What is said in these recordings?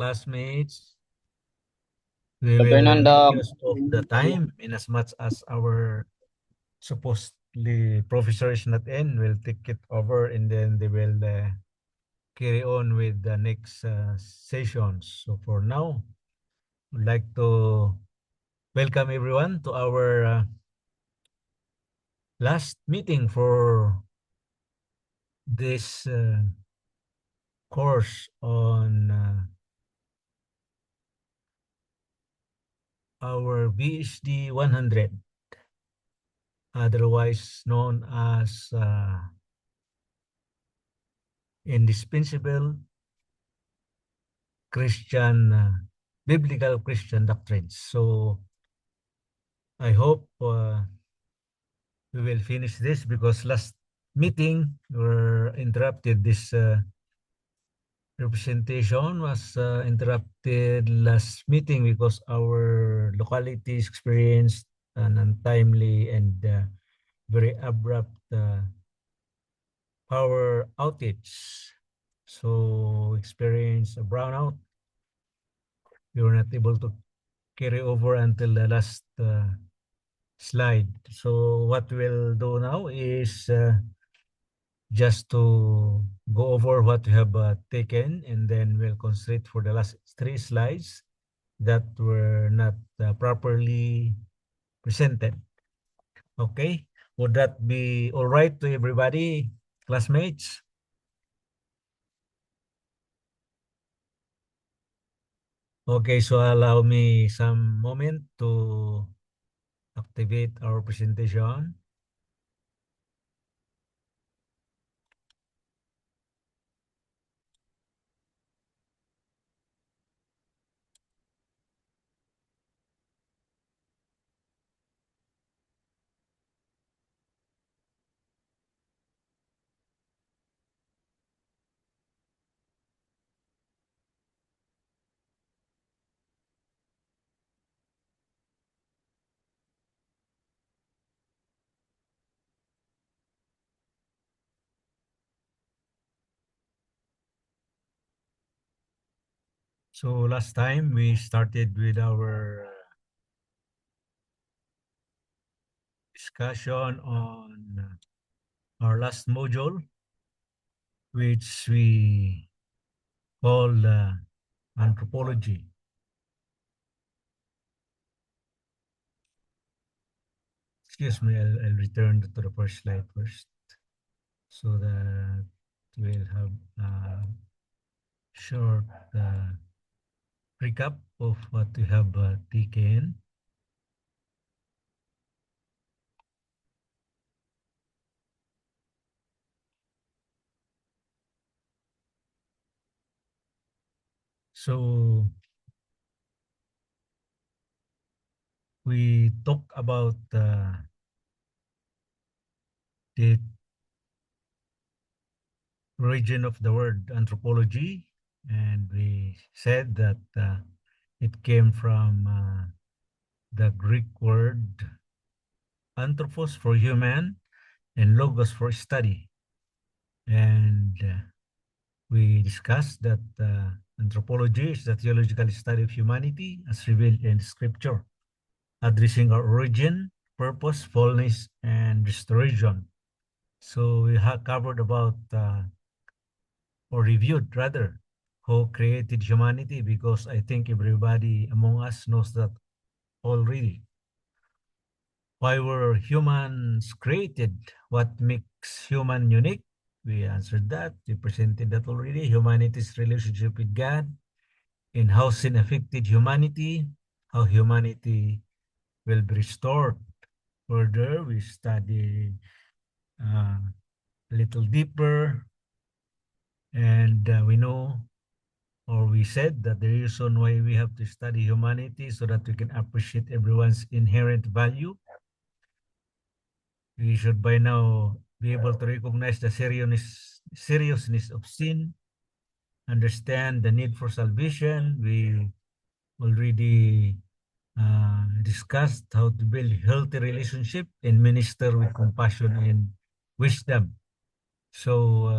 classmates. We Good will afternoon, make Dom. use of the time in as much as our supposedly professor is not in. We'll take it over and then they will carry on with the next sessions. So for now, I'd like to welcome everyone to our last meeting for this course on our BSD 100, otherwise known as indispensable Christian, biblical Christian doctrines. So I hope we will finish this because last meeting were interrupted. This representation was interrupted last meeting because our localities experienced an untimely and very abrupt power outage. So experienced a brownout. We were not able to carry over until the last slide. So what we'll do now is just to go over what we have taken, and then we'll concentrate for the last 3 slides that were not properly presented. Okay, would that be all right to everybody, classmates? Okay, so allow me some moment to activate our presentation. So last time we started with our discussion on our last module, which we call anthropology. Excuse me, I'll return to the first slide first so that we'll have a short recap of what we have taken. So we talk about the origin of the word anthropology, and we said that it came from the Greek word anthropos for human and logos for study. And we discussed that anthropology is the theological study of humanity as revealed in Scripture, addressing our origin, purpose, fullness, and restoration. So we have covered about, or reviewed rather, who created humanity, because I think everybody among us knows that already. Why were humans created? What makes human unique? We answered that. We presented that already. Humanity's relationship with God and how sin affected humanity, how humanity will be restored. Further, we studied a little deeper, and we know, or we said that the reason why we have to study humanity so that we can appreciate everyone's inherent value. We should by now be able to recognize the seriousness of sin, understand the need for salvation. We already discussed how to build healthy relationship and minister with compassion and wisdom. So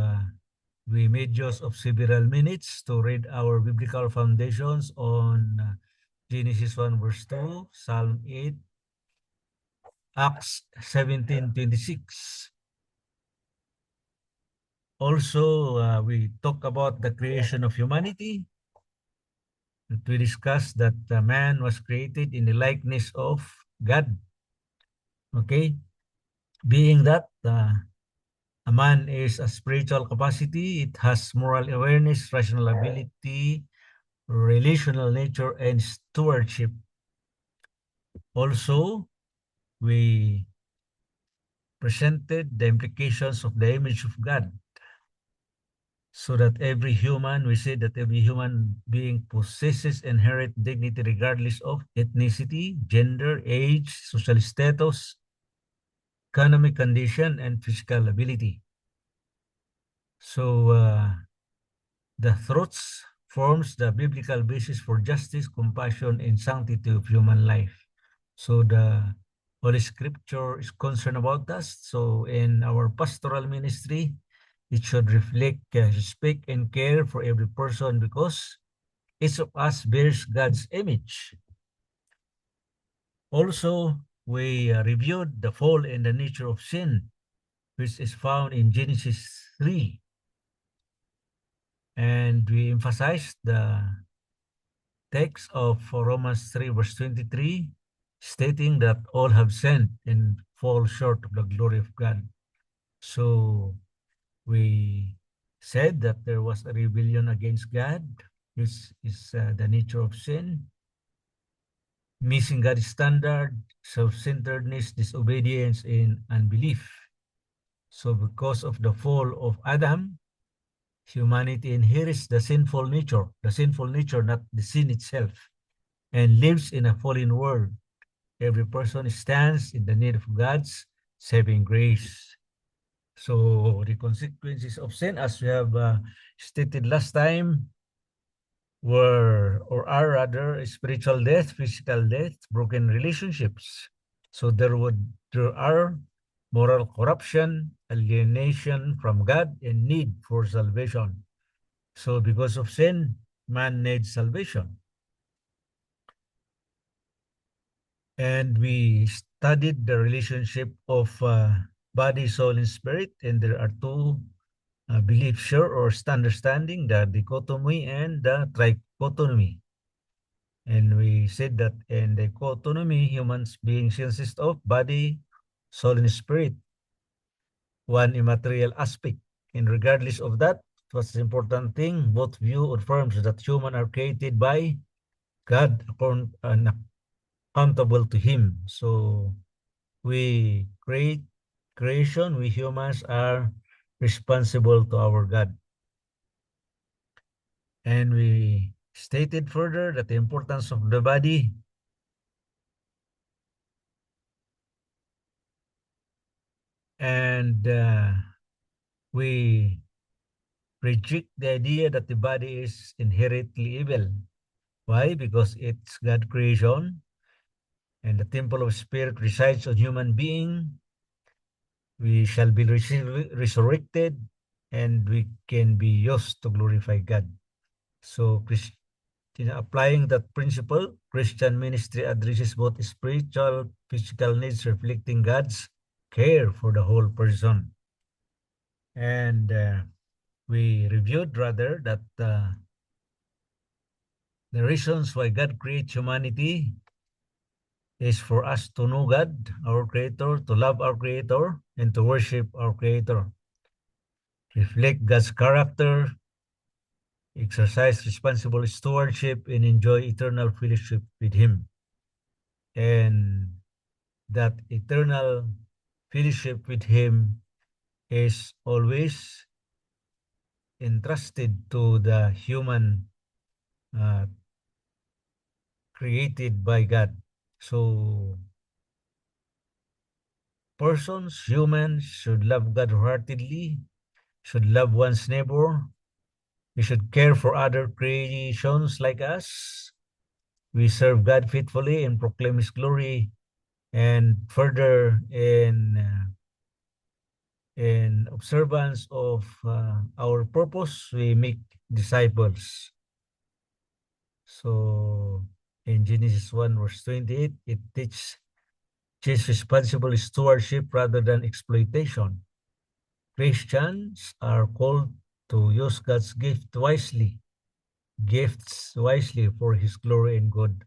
We made use of several minutes to read our biblical foundations on Genesis 1 verse 2, Psalm 8, Acts 17:26. Also, we talk about the creation of humanity. We discussed that man was created in the likeness of God. Okay? Being that a man is a spiritual capacity, it has moral awareness, rational ability, relational nature, and stewardship. Also, we presented the implications of the image of God, so that we say that every human being possesses inherent dignity regardless of ethnicity, gender, age, social status, economic condition, and physical ability. So the truths forms the biblical basis for justice, compassion, and sanctity of human life. So the Holy Scripture is concerned about us. So in our pastoral ministry, it should reflect respect and care for every person because each of us bears God's image. Also, we reviewed the fall and the nature of sin, which is found in Genesis 3. And we emphasized the text of Romans 3 verse 23, stating that all have sinned and fall short of the glory of God. So we said that there was a rebellion against God, which is the nature of sin, missing God's standard, self-centeredness, disobedience, and unbelief. So because of the fall of Adam, humanity inherits the sinful nature, not the sin itself, and lives in a fallen world. Every person stands in the need of God's saving grace. So the consequences of sin, as we have stated last time, are rather spiritual death, physical death, broken relationships. So there are moral corruption, alienation from God, and need for salvation. So because of sin, man needs salvation. And we studied the relationship of body, soul, and spirit, and there are two beliefs sure or understanding, the dichotomy and the trichotomy. And we said that in the dichotomy, humans beings consist of body, soul, and spirit, one immaterial aspect. And regardless of that, what's the important thing? Both view affirms that humans are created by God and accountable to Him. So we we humans are responsible to our God. And we stated further that the importance of the body and we reject the idea that the body is inherently evil. Why? Because it's God's creation and the temple of spirit resides on human being. We shall be resurrected and we can be used to glorify God. So applying that principle, Christian ministry addresses both spiritual, physical needs, reflecting God's care for the whole person. And we reviewed rather that the reasons why God creates humanity is for us to know God, our Creator, to love our Creator, and to worship our Creator. Reflect God's character, exercise responsible stewardship, and enjoy eternal fellowship with Him. And that eternal fellowship with Him is always entrusted to the human uh, created by God. So humans should love God heartedly, should love one's neighbor. We should care for other creations like us. We serve God faithfully and proclaim His glory. And further in In observance of our purpose, we make disciples. So in Genesis 1 verse 28, it teaches responsible stewardship rather than exploitation. Christians are called to use God's gifts wisely for His glory and good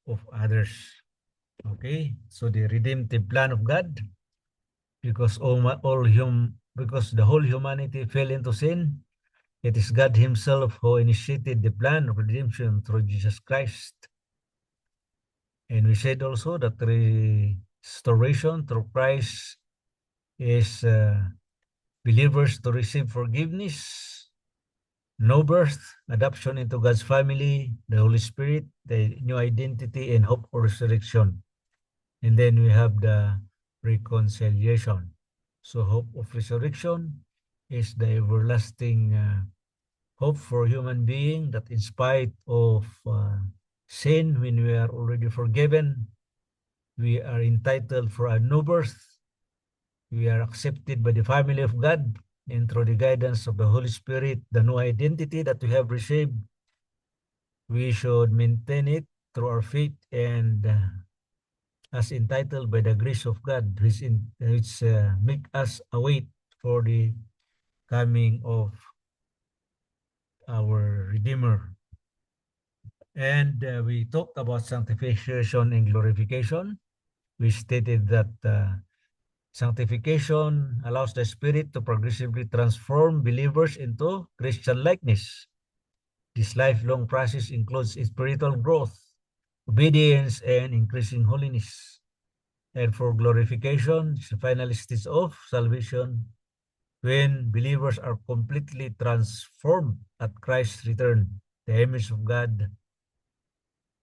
of others. Okay, so the redemptive plan of God, because because the whole humanity fell into sin, it is God Himself who initiated the plan of redemption through Jesus Christ. And we said also that restoration through Christ is believers to receive forgiveness, no birth, adoption into God's family, the Holy Spirit, the new identity, and hope for resurrection. And then we have the reconciliation. So hope of resurrection is the everlasting hope for human being that in spite of sin, when we are already forgiven, we are entitled for a new birth. We are accepted by the family of God, and through the guidance of the Holy Spirit, the new identity that we have received, we should maintain it through our faith and as entitled by the grace of God, which make us await for the coming of our Redeemer. And we talked about sanctification and glorification. We stated that sanctification allows the Spirit to progressively transform believers into Christian likeness. This lifelong process includes spiritual growth, obedience, and increasing holiness. And for glorification, it's the final stage of salvation when believers are completely transformed at Christ's return. The image of God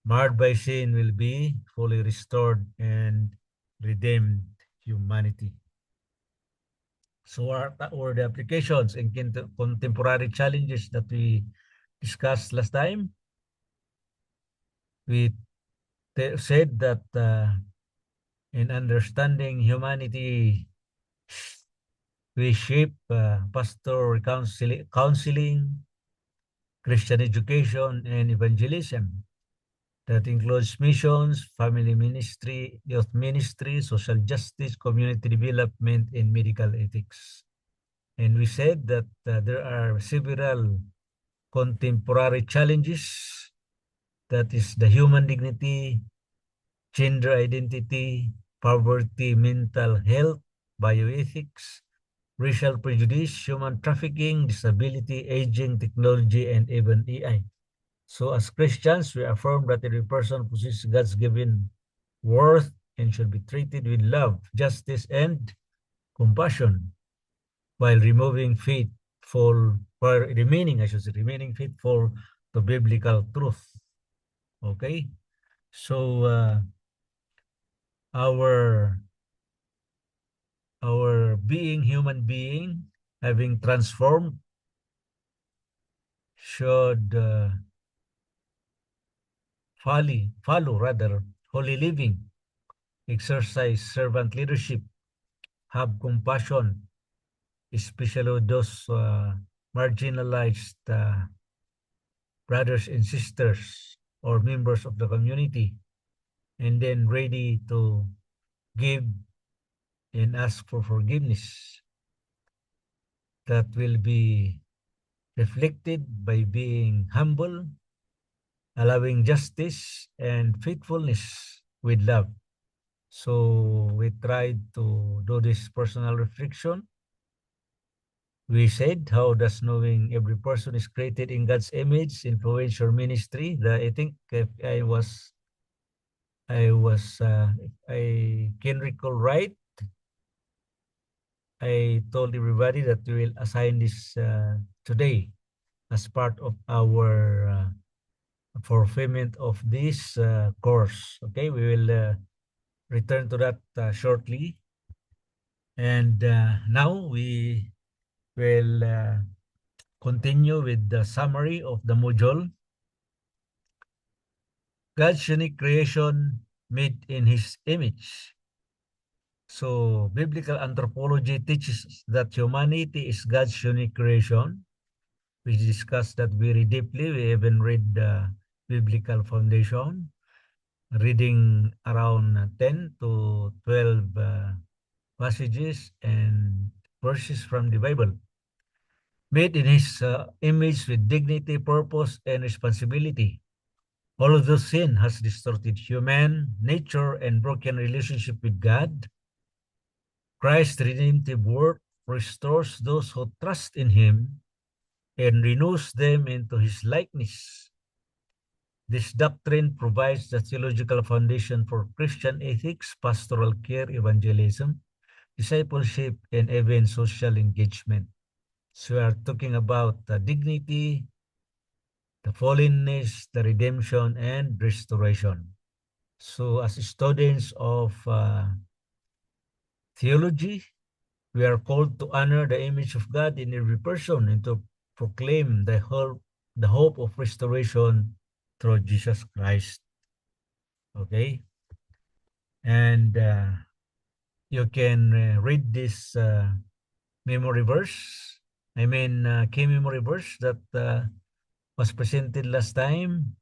marred by sin will be fully restored and redeemed humanity. So what were the applications and contemporary challenges that we discussed last time? We said that in understanding humanity, we shape pastoral counseling, Christian education, and evangelism. That includes missions, family ministry, youth ministry, social justice, community development, and medical ethics. And we said that there are several contemporary challenges, that is the human dignity, gender identity, poverty, mental health, bioethics, racial prejudice, human trafficking, disability, aging, technology, and even AI. So as Christians, we affirm that every person possesses God's given worth and should be treated with love, justice, and compassion while remaining faithful to biblical truth. Okay? So our human being, having transformed, should follow rather holy living, exercise servant leadership, have compassion, especially those marginalized brothers and sisters or members of the community, and then ready to give and ask for forgiveness. That will be reflected by being humble, allowing justice and faithfulness with love. So we tried to do this personal reflection. We said, how does knowing every person is created in God's image influence your ministry? I think if if I can recall right, I told everybody that we will assign this today as part of our fulfillment of this course. Okay, we will return to that shortly. And now we will continue with the summary of the module. God's unique creation made in His image. So biblical anthropology teaches that humanity is God's unique creation. We discussed that very deeply. We even read the biblical foundation, reading around 10 to 12 passages and verses from the Bible. Made in his image with dignity, purpose, and responsibility. Although sin has distorted human nature and broken relationship with God, Christ's redemptive work restores those who trust in him and renews them into his likeness. This doctrine provides the theological foundation for Christian ethics, pastoral care, evangelism, discipleship, and even social engagement. So we are talking about the dignity, the fallenness, the redemption, and restoration. So as students of theology, we are called to honor the image of God in every person and to proclaim the hope of restoration through Jesus Christ. Okay? And you can read this memory verse. I mean, key memory verse that was presented last time.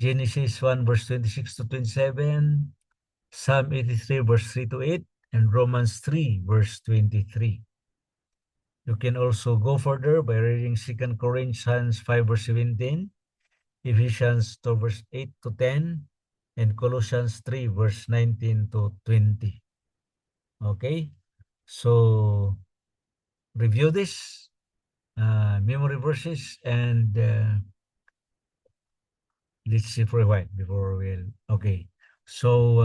Genesis 1 verse 26 to 27, Psalm 83 verse 3 to 8, and Romans 3 verse 23. You can also go further by reading 2 Corinthians 5 verse 17, Ephesians 2 verse 8 to 10, and Colossians 3 verse 19 to 20. Okay? So, review this memory verses and let's see for a while before we'll... Okay. So,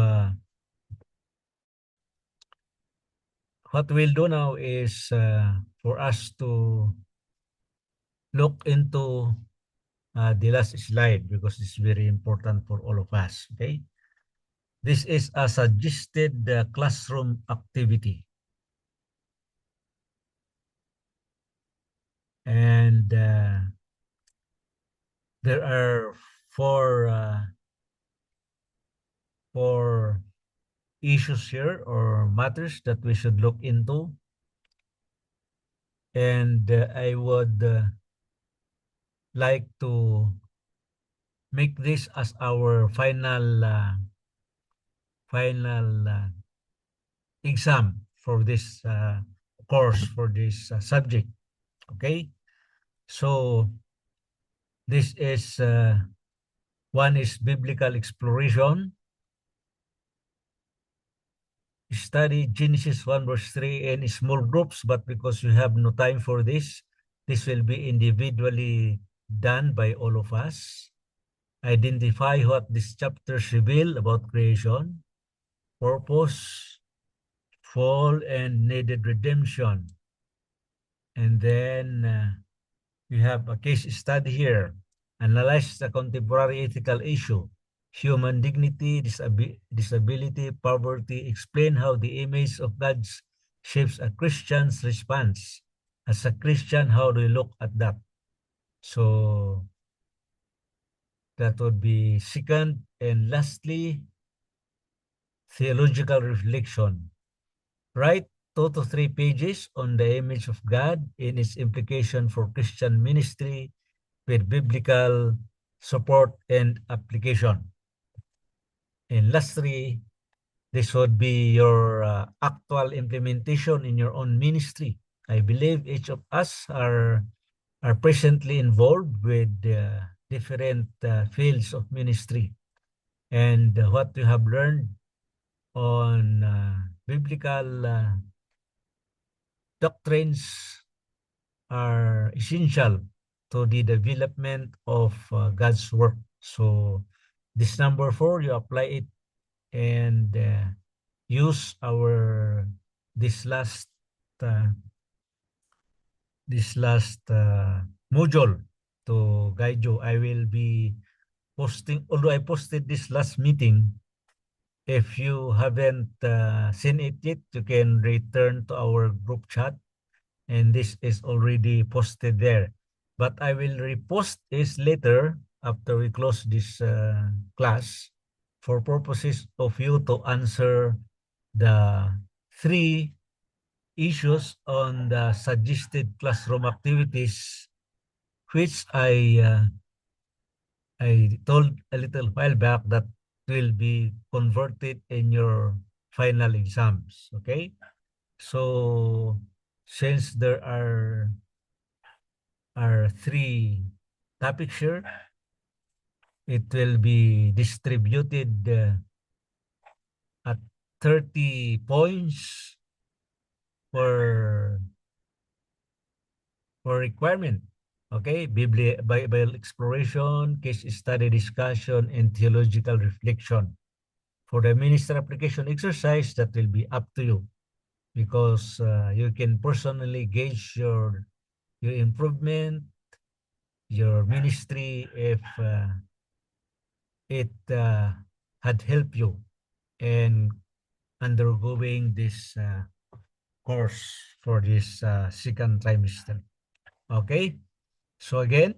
what we'll do now is for us to look into the last slide because it's very important for all of us. Okay. This is a suggested classroom activity. And there are four issues here or matters that we should look into. And I would like to make this as our final exam for this course, for this subject. Okay, so this is one is biblical exploration. Study Genesis 1 verse 3 in small groups, but because you have no time for this will be individually done by all of us. Identify what these chapters reveal about creation, purpose, fall, and needed redemption. And then we have a case study here. Analyze the contemporary ethical issue, human dignity, disability, poverty. Explain how the image of God shapes a Christian's response. As a Christian, how do you look at that? So that would be second. And lastly, theological reflection. Write 2 to 3 pages on the image of God and its implication for Christian ministry with biblical support and application. And lastly, this would be your actual implementation in your own ministry. I believe each of us are presently involved with different fields of ministry. And what you have learned on biblical doctrines are essential to the development of God's work. So this number 4, you apply it and use our this last uh, module to guide you. I will be posting, although I posted this last meeting. If you haven't seen it yet, you can return to our group chat and this is already posted there. But I will repost this later after we close this class for purposes of you to answer the three issues on the suggested classroom activities, which I told a little while back that will be converted in your final exams. Okay? So since there are three topics here, it will be distributed at 30 points per requirement. Okay, Bible exploration, case study discussion, and theological reflection. For the minister application exercise, that will be up to you because you can personally gauge your improvement, your ministry, if it had helped you in undergoing this course for this second trimester. Okay, so again,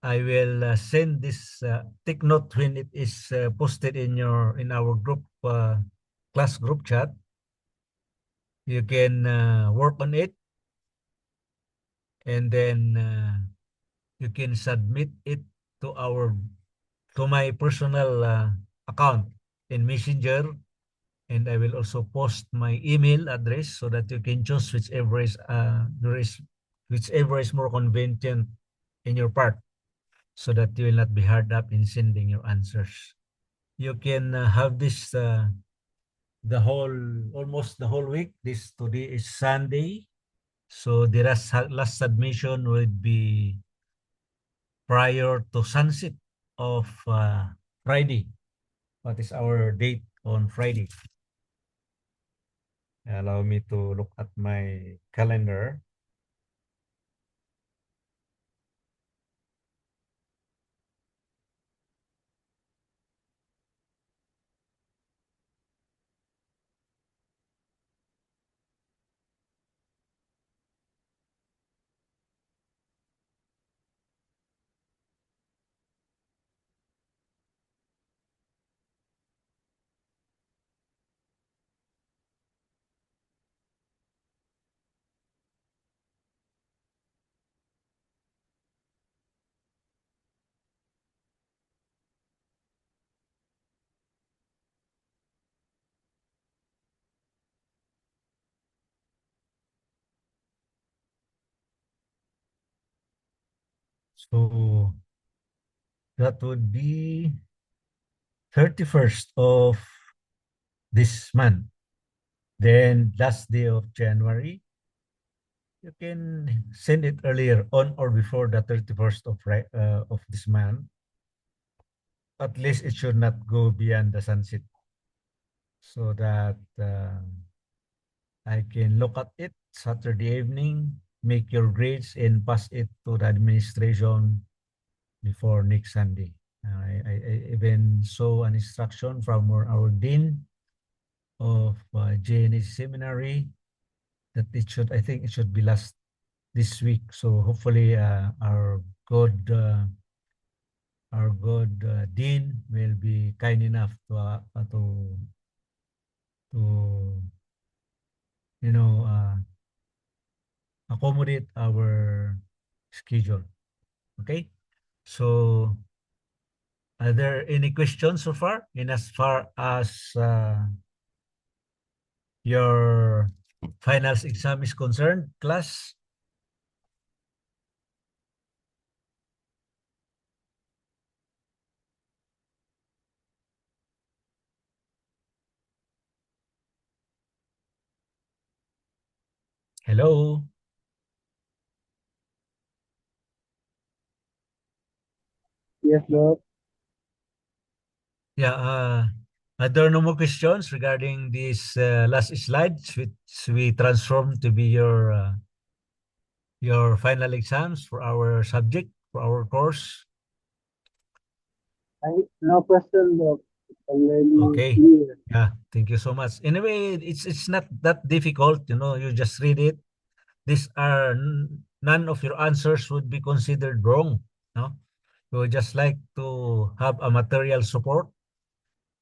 I will send this take note when it is posted in our group class group chat. You can work on it, and then you can submit it to our to my personal account in Messenger, and I will also post my email address so that you can choose whichever is more convenient in your part, so that you will not be hard up in sending your answers. You can have this the whole almost the whole week. This today is Sunday, so the last submission would be prior to sunset of Friday. What is our date on Friday? Allow me to look at my calendar. So that would be 31st of this month. Then last day of January, you can send it earlier on or before the 31st of this month. At least it should not go beyond the sunset, so that I can look at it Saturday evening, make your grades, and pass it to the administration before next Sunday. I even saw an instruction from our dean of JNH Seminary that I think it should be last this week. So hopefully good our good dean will be kind enough to you know accommodate our schedule. Okay, so are there any questions so far in as far as your finals exam is concerned, class? Hello? Yes, bro. Yeah, are there no more questions regarding these last slides which we transformed to be your final exams for our subject, for our course? No question, bro. It's already Okay. clear. Yeah, thank you so much. Anyway, it's not that difficult, you just read it. These are none of your answers would be considered wrong, no? You would just like to have a material support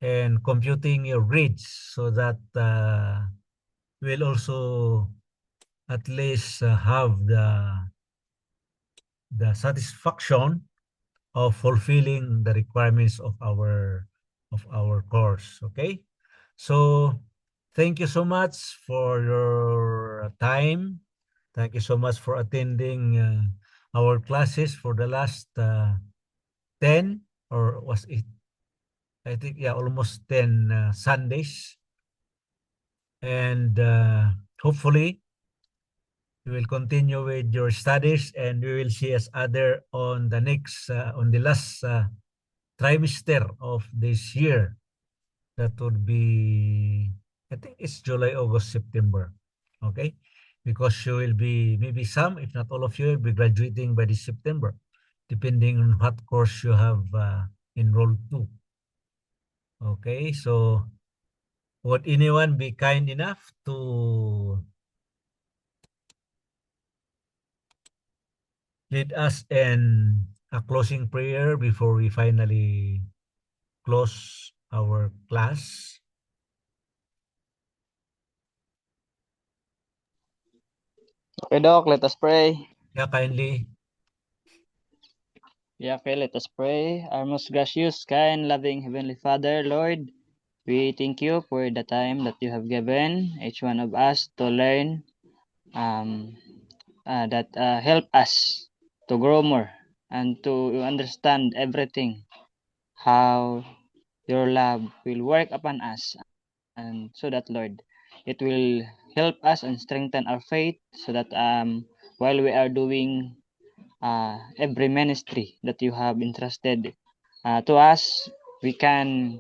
and computing your grades so that will also at least have the satisfaction of fulfilling the requirements of our course. Okay, so thank you so much for your time. Thank you so much for attending our classes for the last 10, or was it, I think, yeah, almost 10 Sundays. And hopefully you will continue with your studies, and we will see us other on the next on the last trimester of this year. That would be, I think it's July, August, September. Okay, because you will be, maybe some, if not all of you, will be graduating by this September, depending on what course you have enrolled to. Okay, so would anyone be kind enough to lead us in a closing prayer before we finally close our class? Okay, Doc, let us pray. Yeah, kindly. Yeah, okay, let us pray. Our most gracious, kind, loving Heavenly Father, Lord, we thank you for the time that you have given each one of us to learn, that help us to grow more and to understand everything, how your love will work upon us, and so that, Lord, it will help us and strengthen our faith, so that while we are doing every ministry that you have entrusted to us, we can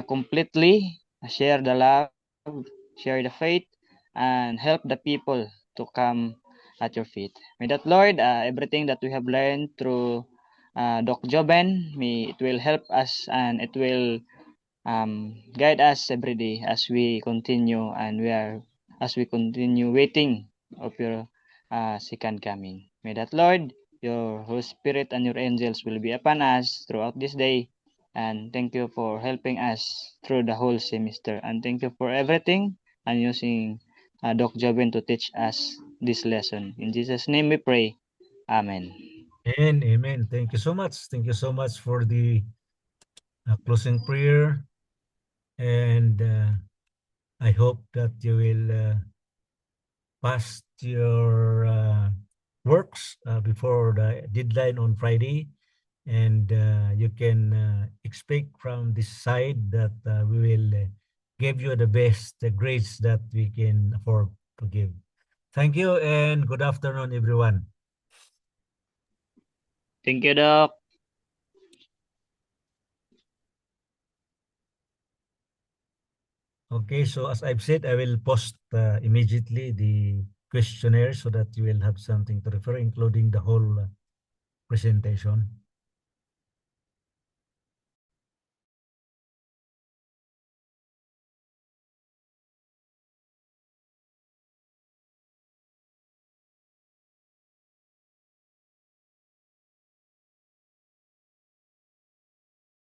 completely share the love, share the faith, and help the people to come at your feet. May that, Lord, everything that we have learned through Doc Joben, may it will help us, and it will guide us every day as we continue, and as we continue waiting of your second coming. May that, Lord, your Holy Spirit and your angels will be upon us throughout this day. And thank you for helping us through the whole semester. And thank you for everything, and using Doc Jobin to teach us this lesson. In Jesus' name we pray. Amen. And amen. Thank you so much. Thank you so much for the closing prayer. And I hope that you will pass your works before the deadline on Friday. And you can expect from this side that we will give you the best grades that we can afford to give. Thank you and good afternoon, everyone. Thank you, Doc. Okay, so as I've said, I will post immediately the questionnaire so that you will have something to refer, including the whole presentation.